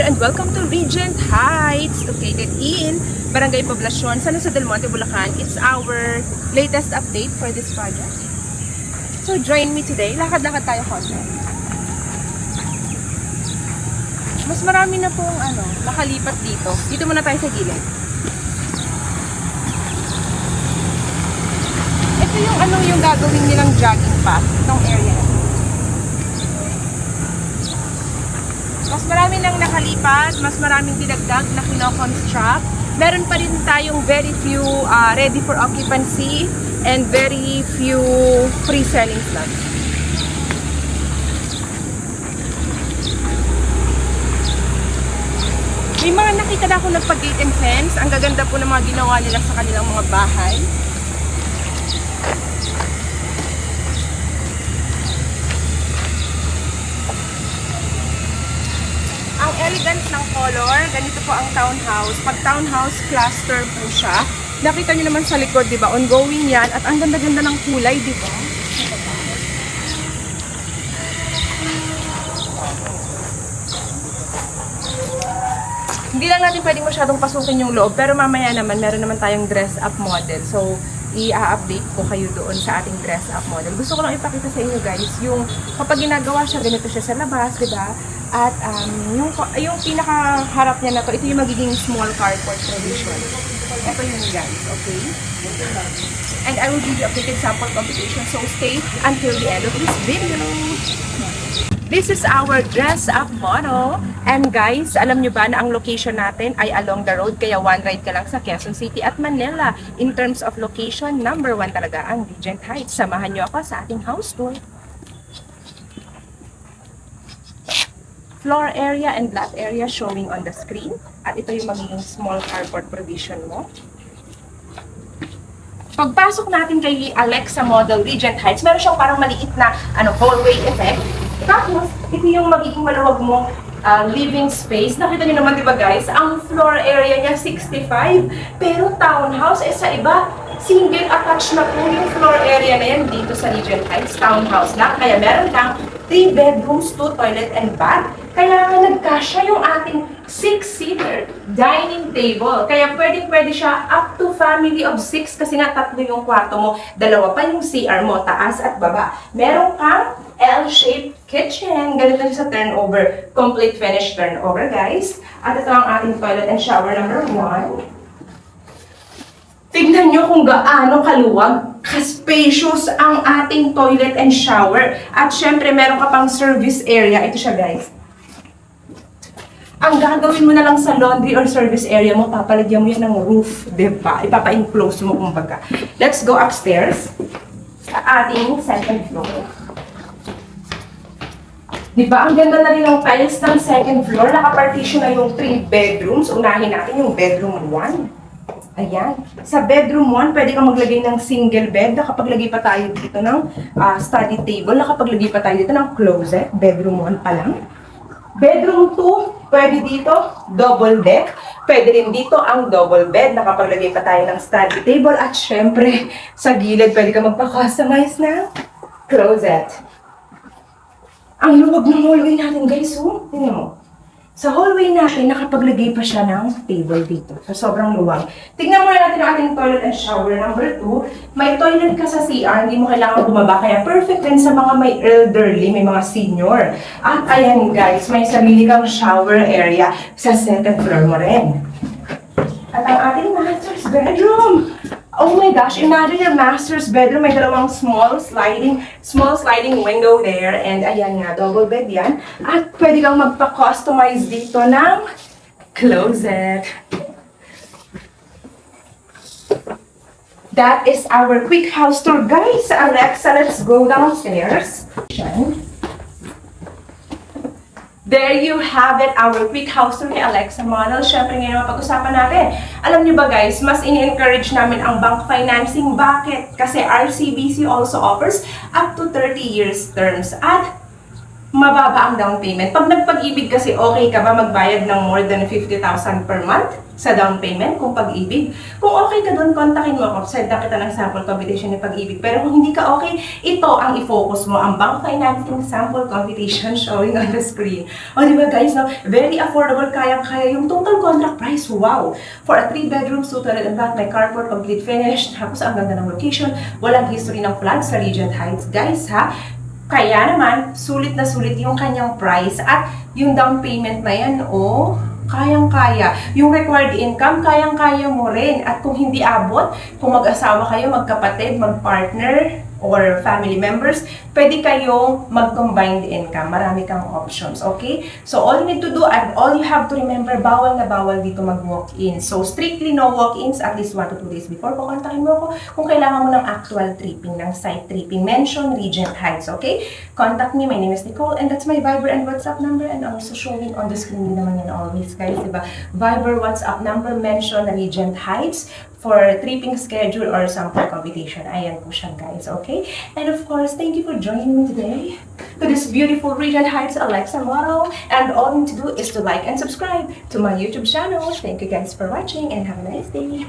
and welcome to Regent Heights, located in Barangay Poblacion, San Jose del Monte, Bulacan. It's our latest update for this project. So join me today. Lakad-lakad tayo konti. Mas marami na pong nakalipat dito. Dito muna tayo sa gilid. Ito yung gagawin nilang jogging path, itong area. Mas marami nang nakalipat, mas maraming dinagdag na kino-construct. Meron pa rin tayong very few ready for occupancy and very few pre-selling slots. May mga nakita na ako nagpag-gate and fence. Ang gaganda po ng mga ginawa nila sa kanilang mga bahay. Ang elegant ng color, ganito po ang townhouse. Pag townhouse cluster po siya. Nakita niyo naman sa likod, di ba? Ongoing yan. At ang ganda-ganda ng kulay, di ba? Hindi lang natin pwedeng masyadong pasukin yung loob. Pero mamaya naman, meron naman tayong dress-up model. So, i-update ko kayo doon sa ating dress-up model. Gusto ko lang ipakita sa inyo guys, yung kapag ginagawa siya, ganito siya sa labas, di ba? At yung pinakaharap niya na to, ito yung magiging small carport provision. Ito yun guys, okay? And I will give you updated sample computation, so stay until the end of this video. This is our dress-up model. And guys, alam nyo ba na ang location natin ay along the road, kaya one ride ka lang sa Quezon City at Manila. In terms of location, number 1 talaga ang Regent Heights. Samahan nyo ako sa ating house tour. Floor area and lot area showing on the screen. At ito yung magiging small carport provision mo. Pagpasok natin kay Alexa Model Regent Heights, meron siyang parang maliit na hallway effect. Tapos, ito yung magiging maluwag mong living space. Nakita niyo naman, di ba guys, ang floor area niya 65. Pero townhouse, sa iba, single attached na po yung floor area na yan dito sa Regent Heights. Townhouse lang. Kaya meron kang 3 bedrooms, 2 toilet and bath. Kaya nagkasya yung ating 6-seater dining table. Kaya pwede siya up to family of 6 kasi nga 3 yung kwarto mo. 2 pa yung CR mo, taas at baba. Meron kang L-shaped kitchen. Ganito sa turnover. Complete finish turnover, guys. At ito ang ating toilet and shower number 1. Tignan nyo kung gaano kaluwag, ka-spacious ang ating toilet and shower. At syempre, meron ka pang service area. Ito siya, guys. Ang gagawin mo na lang sa laundry or service area mo, papalagyan mo yan ng roof, diba? Ipapa-enclose mo, kumbaga. Let's go upstairs sa ating second floor. Diba? Ang ganda na rin ng tiles ng second floor. Nakapartition na yung 3 bedrooms. Unahin natin yung bedroom 1. Ayan. Sa bedroom 1, pwede kang maglagay ng single bed. Nakapaglagay pa tayo dito ng study table. Nakapaglagay pa tayo dito ng closet. Bedroom 1 pa lang. Bedroom 2, pwede dito, double deck. Pwede rin dito ang double bed. Nakapaglagay pa tayo ng study table. At syempre, sa gilid, pwede ka magpa-customize na closet. Ang luwag ng hallway natin, guys. Tingnan mo. Sa hallway natin, nakapaglagay pa siya ng table dito. So, sobrang luwag. Tingnan muna natin ang ating toilet and shower number 2. May toilet ka sa CR, hindi mo kailangan bumaba. Kaya perfect din sa mga may elderly, may mga senior. At ayan guys, may sarili kang shower area sa second floor mo rin. At ang ating master's bedroom. Oh my gosh, imagine your master's bedroom. May dalawang small sliding window there. And ayan nga, double bed yan. At pwede kang magpa-customize dito ng closet. That is our quick house tour, guys. Alexa, let's go downstairs. There you have it, our quick house tour kay Alexa Model. Siyempre ngayon mapag-usapan natin. Alam niyo ba guys, mas ini-encourage namin ang bank financing. Bakit? Kasi RCBC also offers up to 30 years terms at mababa ang down payment. Pag nagpag-ibig kasi, okay ka ba magbayad ng more than 50,000 per month? sa down payment kung Pag-ibig. Kung okay ka doon, kontakin mo ako. Send na kita ng sample computation ng Pag-ibig. Pero kung hindi ka okay, ito ang i-focus mo, ang bank financing sample computation showing on the screen. O di ba guys, no? Very affordable, kaya-kaya yung total contract price. Wow! For a 3-bedroom, suited and bath, may carport, complete finished. Tapos ang ganda ng location, walang history ng flood sa Regent Heights. Guys, ha? Kaya naman, sulit na sulit yung kanyang price at yung down payment na yan, kayang-kaya. Yung required income, kayang-kaya mo rin. At kung hindi abot, kung mag-asawa kayo, magkapatid, mag-partner, or family members, pwede kayong mag-combined income. Marami kang options, okay? So, all you need to do and all you have to remember, bawal na bawal dito mag-walk-in. So, strictly no walk-ins at least 1 to 2 days before. Kukontakin mo ako kung kailangan mo ng actual tripping, ng site tripping. Mention Regent Heights, okay? Contact me. My name is Nicole and that's my Viber and WhatsApp number and also showing on the screen din naman yan always, guys, diba? Viber, WhatsApp number, mention Regent Heights for tripping schedule or sample computation. Ayan po siya, guys, okay? And of course, thank you for joining me today to this beautiful Regent Heights Alexa model. And all you need to do is to like and subscribe to my YouTube channel. Thank you guys for watching and have a nice day.